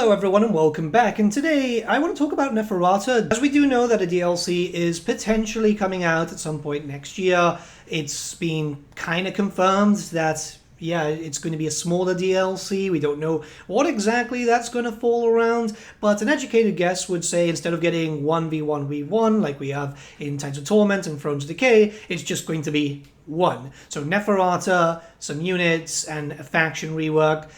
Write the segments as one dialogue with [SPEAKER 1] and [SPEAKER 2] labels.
[SPEAKER 1] Hello everyone and welcome back, and today I want to talk about Neferata. As we do know that a DLC is potentially coming out at some point next year, it's been kind of confirmed that yeah, it's going to be a smaller DLC. We don't know what exactly that's going to fall around, but an educated guess would say instead of getting 1v1v1 like we have in Tides of Torment and Thrones of Decay, it's just going to be one. So Neferata, some units, and a faction rework.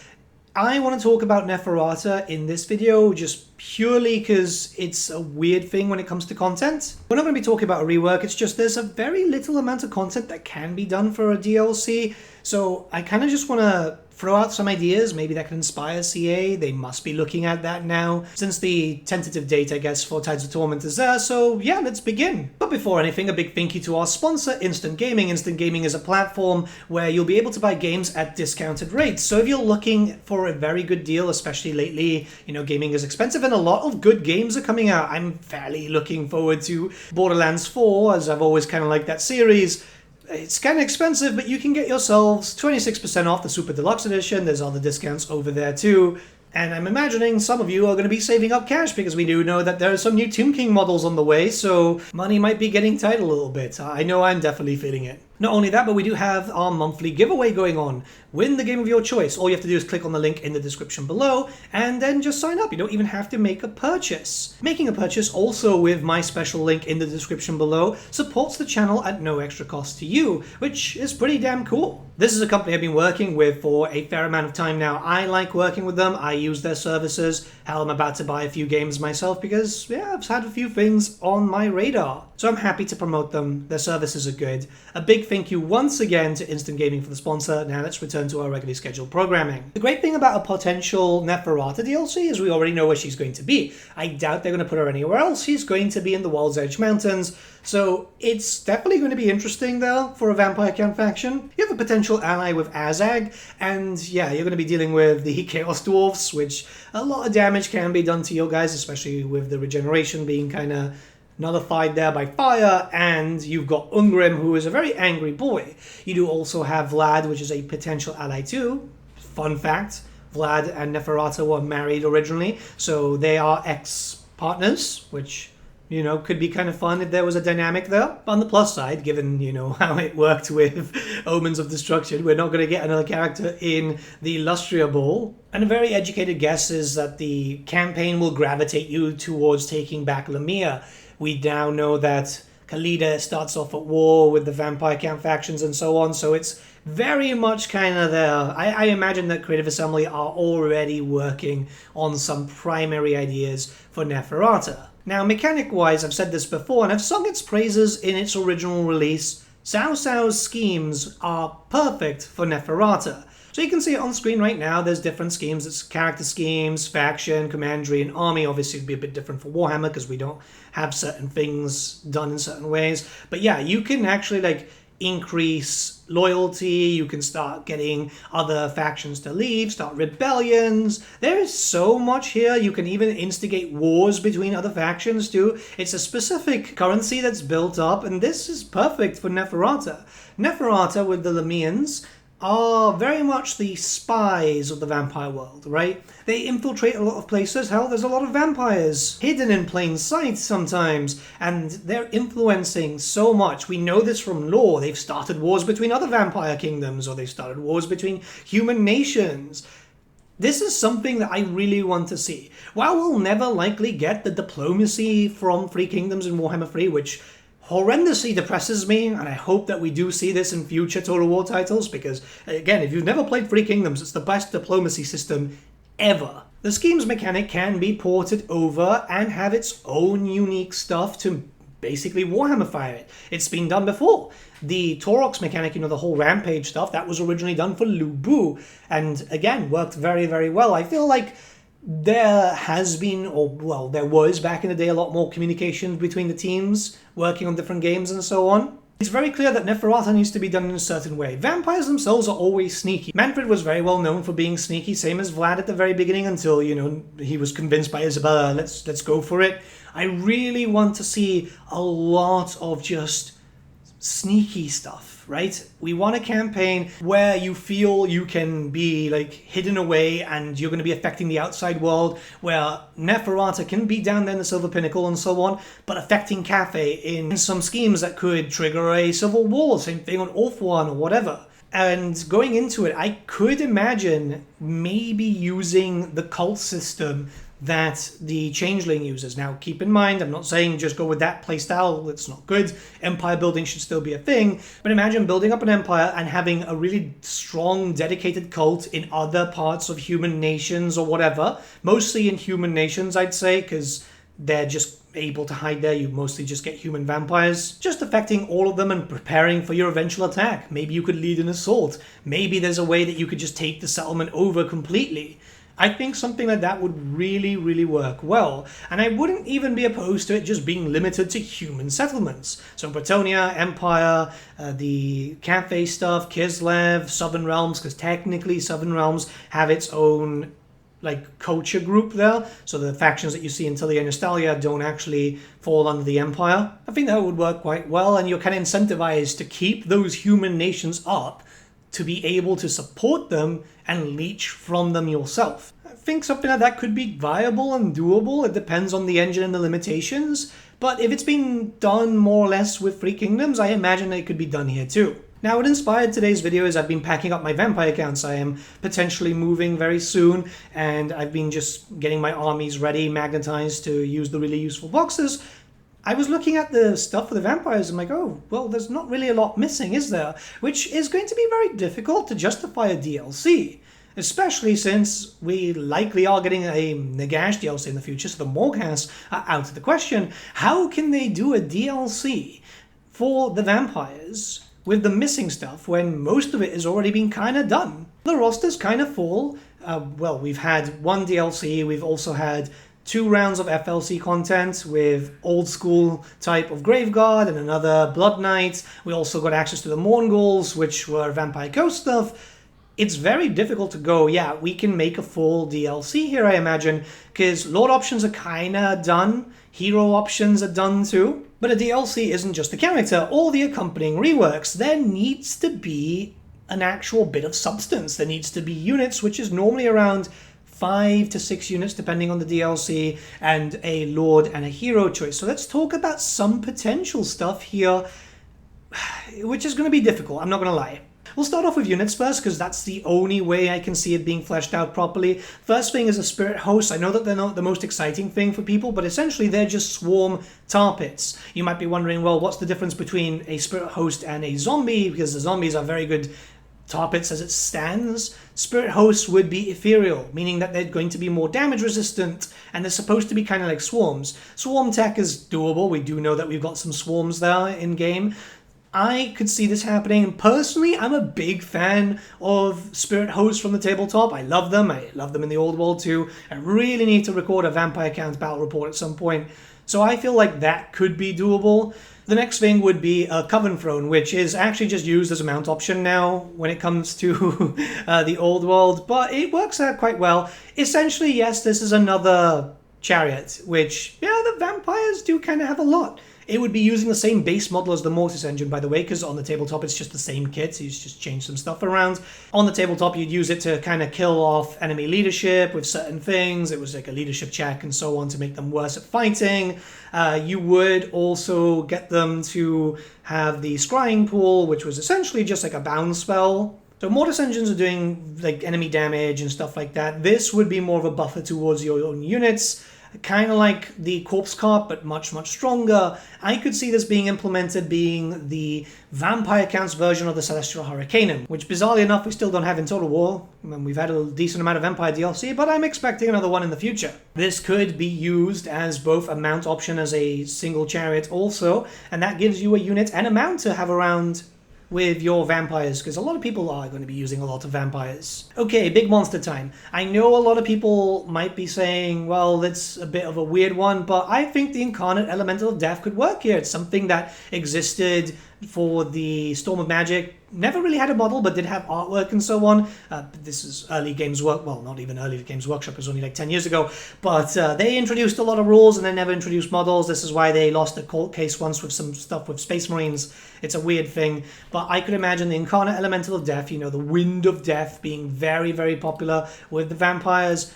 [SPEAKER 1] I want to talk about Neferata in this video just purely because it's a weird thing when it comes to content. We're not going to be talking about a rework, it's just there's a very little amount of content that can be done for a DLC. So I kind of just want to throw out some ideas, maybe that can inspire CA. They must be looking at that now, since the tentative date, I guess, for Tides of Torment is there, so yeah, let's begin. But before anything, a big thank you to our sponsor, Instant Gaming. Instant Gaming is a platform where you'll be able to buy games at discounted rates. So if you're looking for a very good deal, especially lately, you know, gaming is expensive and a lot of good games are coming out. I'm fairly looking forward to Borderlands 4, as I've always kind of liked that series. It's kind of expensive, but you can get yourselves 26% off the Super Deluxe Edition. There's other discounts over there too. And I'm imagining some of you are going to be saving up cash because we do know that there are some new Tomb King models on the way, so money might be getting tight a little bit. I know I'm definitely feeling it. Not only that, but we do have our monthly giveaway going on. Win the game of your choice. All you have to do is click on the link in the description below and then just sign up. You don't even have to make a purchase. Making a purchase also with my special link in the description below supports the channel at no extra cost to you, which is pretty damn cool. This is a company I've been working with for a fair amount of time now. I like working with them. I use their services. Hell, I'm about to buy a few games myself because, yeah, I've had a few things on my radar. So I'm happy to promote them. Their services are good. A big thank you once again to Instant Gaming for the sponsor. Now let's return to our regularly scheduled programming. The great thing about a potential Neferata DLC is we already know where she's going to be. I doubt they're going to put her anywhere else. She's going to be in the World's Edge Mountains. So it's definitely going to be interesting though for a Vampire Camp faction. You have a potential ally with Azag, and yeah, you're going to be dealing with the Chaos Dwarfs, which a lot of damage can be done to your guys, especially with the regeneration being kind of nullified there by fire, and you've got Ungrim, who is a very angry boy. You do also have Vlad, which is a potential ally too. Fun fact, Vlad and Neferata were married originally, so they are ex-partners, which, you know, could be kind of fun if there was a dynamic there. But on the plus side, given, you know, how it worked with Omens of Destruction, we're not going to get another character in the Lustria Bowl. And a very educated guess is that the campaign will gravitate you towards taking back Lemire. We now know that Khalida starts off at war with the Vampire Camp factions and so on, so it's very much kind of there. I imagine that Creative Assembly are already working on some primary ideas for Neferata. Now, mechanic-wise, I've said this before, and I've sung its praises in its original release. Cao Cao's schemes are perfect for Neferata. So you can see it on screen right now. There's different schemes. It's character schemes, faction, commandery, and army. Obviously, it'd be a bit different for Warhammer because we don't have certain things done in certain ways. But yeah, you can actually like increase loyalty. You can start getting other factions to leave, start rebellions. There is so much here. You can even instigate wars between other factions too. It's a specific currency that's built up, and this is perfect for Neferata. Neferata with the Lemians are very much the spies of the vampire world, right? They infiltrate a lot of places. Hell, there's a lot of vampires hidden in plain sight sometimes, and they're influencing so much. We know this from lore. They've started wars between other vampire kingdoms, or they've started wars between human nations. This is something that I really want to see. While we'll never likely get the diplomacy from Three Kingdoms in Warhammer 3, which horrendously depresses me, and I hope that we do see this in future Total War titles, because, again, if you've never played Three Kingdoms, it's the best diplomacy system ever. The schemes mechanic can be ported over and have its own unique stuff to basically Warhammerify it. It's been done before. The Taurox mechanic, you know, the whole rampage stuff, that was originally done for Lubu, and again, worked very, very well. I feel like there has been, or well, there was back in the day, a lot more communication between the teams working on different games and so on. It's very clear that Neferata needs to be done in a certain way. Vampires themselves are always sneaky. Manfred was very well known for being sneaky, same as Vlad at the very beginning, until, you know, he was convinced by Isabella, let's go for it. I really want to see a lot of just sneaky stuff, right? We want a campaign where you feel you can be like hidden away and you're going to be affecting the outside world, where Neferata can be down there in the Silver Pinnacle and so on, but affecting Cathay in some schemes that could trigger a civil war, same thing on Orth 1 or whatever. And going into it, I could imagine maybe using the cult system that the Changeling uses. Now, keep in mind, I'm not saying just go with that playstyle, it's not good. Empire building should still be a thing, but imagine building up an empire and having a really strong, dedicated cult in other parts of human nations or whatever. Mostly in human nations, I'd say, because they're just able to hide there. You mostly just get human vampires, just affecting all of them and preparing for your eventual attack. Maybe you could lead an assault. Maybe there's a way that you could just take the settlement over completely. I think something like that would really, really work well, and I wouldn't even be opposed to it just being limited to human settlements. So Bretonnia, Empire, the Cathay stuff, Kislev, Southern Realms, because technically Southern Realms have its own like culture group there, so the factions that you see in Tilia and Nostalgia don't actually fall under the Empire. I think that would work quite well, and you're kind of incentivized to keep those human nations up to be able to support them and leech from them yourself. I think something like that could be viable and doable. It depends on the engine and the limitations, but if it's been done more or less with Free Kingdoms, I imagine it could be done here too. Now, what inspired today's video is I've been packing up my vampire accounts. I am potentially moving very soon, and I've been just getting my armies ready, magnetized to use the really useful boxes. I was looking at the stuff for the vampires, and I'm like, oh, well, there's not really a lot missing, is there? Which is going to be very difficult to justify a DLC, especially since we likely are getting a Nagash DLC in the future, so the Morghast are out of the question. How can they do a DLC for the vampires with the missing stuff when most of it has already been kind of done? The roster's kind of full. Well, we've had one DLC, we've also had 2 rounds of FLC content with old school type of Graveguard and another Blood Knight. We also got access to the Mournguls, which were Vampire Coast stuff. It's very difficult to go, yeah, we can make a full DLC here, I imagine, because Lord options are kind of done, hero options are done too. But a DLC isn't just the character or the accompanying reworks. There needs to be an actual bit of substance. There needs to be units, which is normally around 5 to 6 units depending on the DLC, and a Lord and a hero choice. So let's talk about some potential stuff here, which is going to be difficult, I'm not going to lie. We'll start off with units first, because that's the only way I can see it being fleshed out properly. First thing is a spirit host. I know that they're not the most exciting thing for people, but essentially they're just swarm tar pits. You might be wondering, well, what's the difference between a spirit host and a zombie? Because the zombies are very good tar pits as it stands. Spirit hosts would be ethereal, meaning that they're going to be more damage resistant, and they're supposed to be kind of like swarms. Swarm tech is doable. We do know that we've got some swarms there in game. I could see this happening. Personally, I'm a big fan of spirit hosts from the tabletop. I love them. I love them in the old world too. I really need to record a Vampire Count battle report at some point. So I feel like that could be doable. The next thing would be a Coven Throne, which is actually just used as a mount option now when it comes to the old world, but it works out quite well. Essentially, yes, this is another chariot, which, yeah, the vampires do kind of have a lot. It would be using the same base model as the Mortis engine, by the way, because on the tabletop it's just the same kit, so you just change some stuff around. On the tabletop you'd use it to kind of kill off enemy leadership with certain things. It was like a leadership check and so on to make them worse at fighting. You would also get them to have the Scrying Pool, which was essentially just like a bound spell. So Mortis engines are doing like enemy damage and stuff like that. This would be more of a buffer towards your own units. Kind of like the Corpse Cart, but much, much stronger. I could see this being implemented being the Vampire Counts version of the Celestial Hurricanum, which bizarrely enough we still don't have in Total War. I mean, we've had a decent amount of Empire DLC, but I'm expecting another one in the future. This could be used as both a mount option as a single chariot also, and that gives you a unit and a mount to have around with your vampires, because a lot of people are going to be using a lot of vampires. Okay, big monster time. I know a lot of people might be saying, well, that's a bit of a weird one, but I think the Incarnate Elemental of Death could work here. It's something that existed for the Storm of Magic. Never really had a model, but did have artwork and so on. This is early Games Workshop, well, not even early Games Workshop, it was only like 10 years ago. But they introduced a lot of rules and they never introduced models. This is why they lost a court case once with some stuff with Space Marines. It's a weird thing. But I could imagine the Incarnate Elemental of Death, you know, the Wind of Death being very, very popular with the vampires.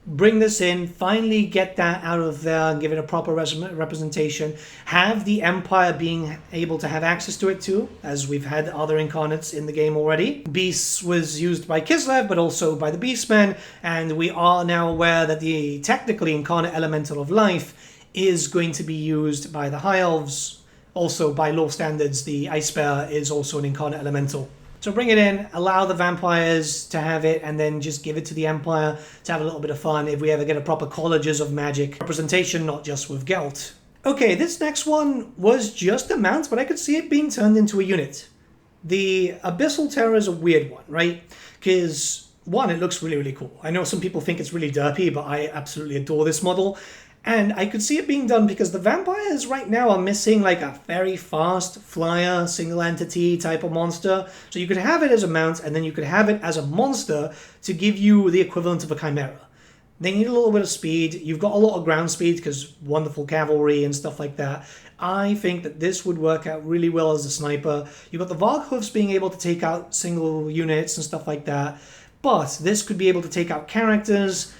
[SPEAKER 1] Bring this in, finally get that out of there and give it a proper representation. Have the Empire being able to have access to it too, as we've had other incarnates in the game already. Beasts was used by Kislev, but also by the Beastmen, and we are now aware that the technically Incarnate Elemental of Life is going to be used by the High Elves. Also, by law standards, the Ice Bear is also an Incarnate Elemental. So bring it in, allow the vampires to have it, and then just give it to the Empire to have a little bit of fun if we ever get a proper Colleges of Magic representation, not just with Gelt. Okay, this next one was just a mount, but I could see it being turned into a unit. The Abyssal Terror is a weird one, right? Because, one, it looks really, really cool. I know some people think it's really derpy, but I absolutely adore this model. And I could see it being done because the vampires right now are missing like a very fast flyer, single entity type of monster. So you could have it as a mount and then you could have it as a monster to give you the equivalent of a chimera. They need a little bit of speed. You've got a lot of ground speed because wonderful cavalry and stuff like that. I think that this would work out really well as a sniper. You've got the Valk hoofs being able to take out single units and stuff like that. But this could be able to take out characters.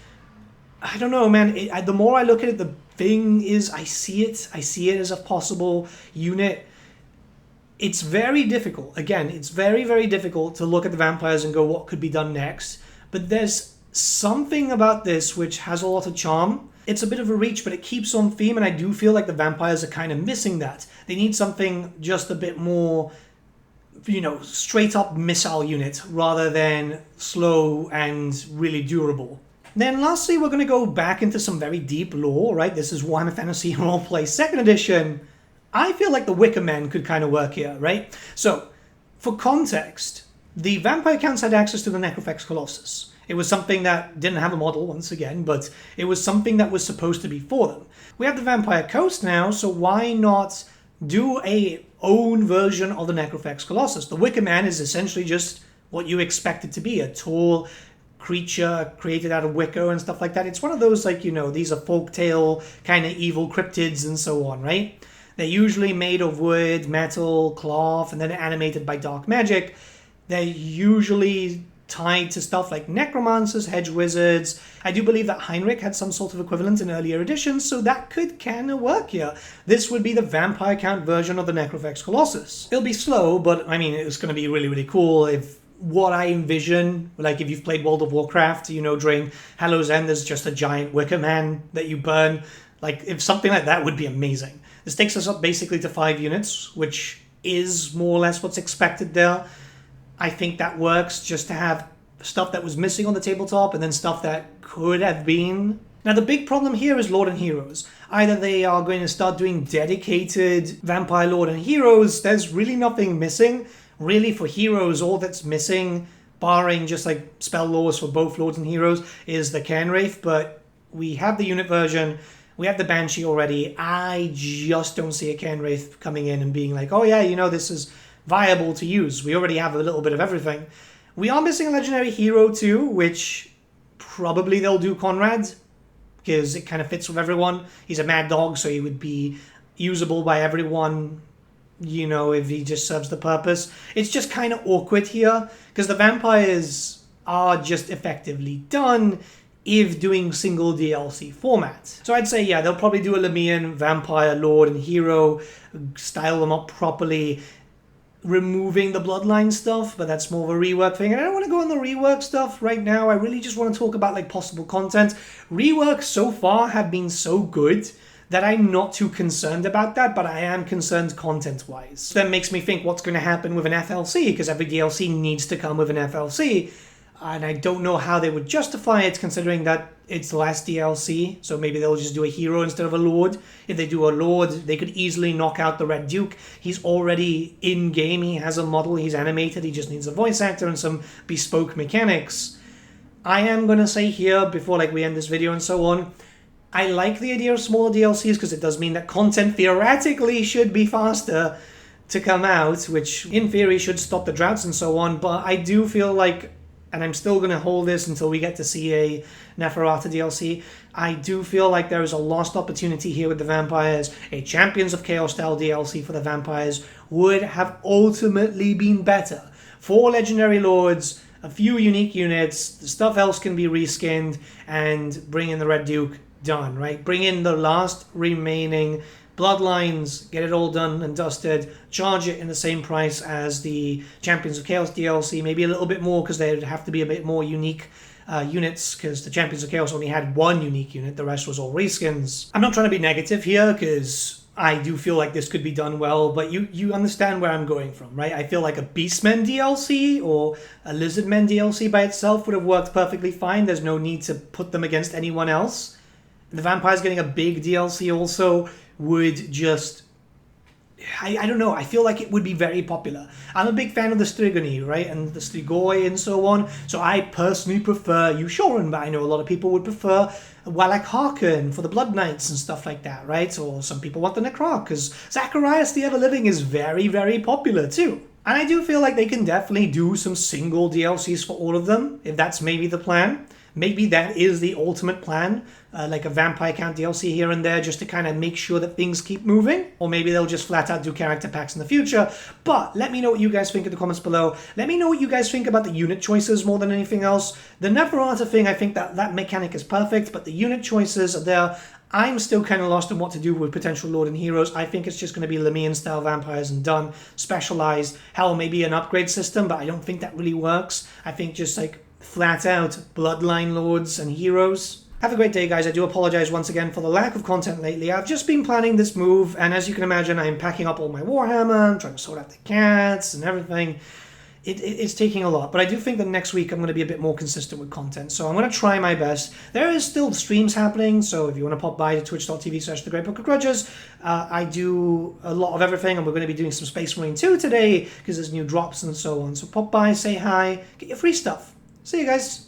[SPEAKER 1] I don't know, man. The more I look at it, the thing is I see it as a possible unit. It's very difficult. Again, it's very, very difficult to look at the vampires and go, what could be done next? But there's something about this which has a lot of charm. It's a bit of a reach, but it keeps on theme, and I do feel like the vampires are kind of missing that. They need something just a bit more, you know, straight up missile unit rather than slow and really durable. Then lastly, we're going to go back into some very deep lore, right? This is Warhammer Fantasy Roleplay 2nd Edition. I feel like the WIKRAM could kind of work here, right? So, for context, the vampire counts had access to the Necrofex Colossus. It was something that didn't have a model, once again, but it was something that was supposed to be for them. We have the Vampire Coast now, so why not do a own version of the Necrofex Colossus? The WIKRAM is essentially just what you expect it to be, a tall creature created out of wicker and stuff like that. It's one of those, like, you know, these are folktale kind of evil cryptids and so on, right? They're usually made of wood, metal, cloth, and then animated by dark magic. They're usually tied to stuff like necromancers, hedge wizards. I do believe that Heinrich had some sort of equivalent in earlier editions, so that could kind of work here. This would be the vampire count version of the Necrofex Colossus. It'll be slow, but I mean, it's going to be really, really cool if what I envision, like if you've played World of Warcraft, you know, during Hallow's End, there's just a giant wicker man that you burn. Like, if something like that would be amazing. This takes us up basically to 5 units, which is more or less what's expected there. I think that works just to have stuff that was missing on the tabletop and then stuff that could have been. Now, the big problem here is Lord and Heroes. Either they are going to start doing dedicated Vampire Lord and Heroes. There's really nothing missing. Really, for Heroes, all that's missing, barring just like spell laws for both Lords and Heroes, is the Cairnwraith, but we have the unit version, we have the Banshee already. I just don't see a Cairnwraith coming in and being like, oh yeah, you know, this is viable to use. We already have a little bit of everything. We are missing a Legendary Hero too, which probably they'll do Conrad, because it kind of fits with everyone. He's a mad dog, so he would be usable by everyone, you know, if he just serves the purpose. It's just kind of awkward here, because the vampires are just effectively done if doing single DLC format. So I'd say, yeah, they'll probably do a Lamian, Vampire, Lord, and Hero, style them up properly, removing the bloodline stuff, but that's more of a rework thing. And I don't want to go on the rework stuff right now. I really just want to talk about like possible content. Reworks so far have been so good that I'm not too concerned about that, but I am concerned content-wise. That makes me think what's going to happen with an FLC, because every DLC needs to come with an FLC, and I don't know how they would justify it, considering that it's the last DLC, so maybe they'll just do a hero instead of a lord. If they do a lord, they could easily knock out the Red Duke. He's already in-game, he has a model, he's animated, he just needs a voice actor and some bespoke mechanics. I am going to say here, before like we end this video and so on, I like the idea of smaller DLCs because it does mean that content theoretically should be faster, to come out, which in theory should stop the droughts and so on, but I do feel like, and I'm still going to hold this until we get to see a Neferata DLC, I do feel like there is a lost opportunity here with the vampires. A Champions of Chaos style DLC for the vampires would have ultimately been better. 4 legendary lords, a few unique units, the stuff else can be reskinned, and bring in the Red Duke, done, right? Bring in the last remaining bloodlines, get it all done and dusted, charge it in the same price as the Champions of Chaos DLC, maybe a little bit more because they'd have to be a bit more unique units, because the Champions of Chaos only had 1 unique unit, the rest was all reskins. I'm not trying to be negative here, because I do feel like this could be done well, but you understand where I'm going from, right? I feel like a Beastmen DLC or a Lizardmen DLC by itself would have worked perfectly fine. There's no need to put them against anyone else. The vampires getting a big DLC also would just... I don't know, I feel like it would be very popular. I'm a big fan of the Strigoi, right, and the Strigoi and so on, so I personally prefer Yushoran, but I know a lot of people would prefer Wallach Harkin for the Blood Knights and stuff like that, right, or some people want the Necrarch, because Zacharias the Ever-Living is very, very popular too. And I do feel like they can definitely do some single DLCs for all of them, if that's maybe the plan. Maybe that is the ultimate plan, like a Vampire Count DLC here and there, just to kind of make sure that things keep moving. Or maybe they'll just flat out do character packs in the future. But let me know what you guys think in the comments below. Let me know what you guys think about the unit choices more than anything else. The Neferata thing, I think that mechanic is perfect, but the unit choices are there. I'm still kind of lost on what to do with potential Lord and Heroes. I think it's just going to be Lemian-style vampires and done. Specialized. Hell, maybe an upgrade system, but I don't think that really works. I think just like flat out Bloodline Lords and Heroes. Have a great day, guys. I do apologize once again for the lack of content lately. I've just been planning this move, and as you can imagine, I'm packing up all my Warhammer, I'm trying to sort out the cats and everything. It's taking a lot, but I do think that next week I'm going to be a bit more consistent with content, so I'm going to try my best. There is still streams happening, so if you want to pop by to twitch.tv/thegreatbookofgrudges, I do a lot of everything, and we're going to be doing some Space Marine 2 today, because there's new drops and so on, so pop by, say hi, get your free stuff. See you guys.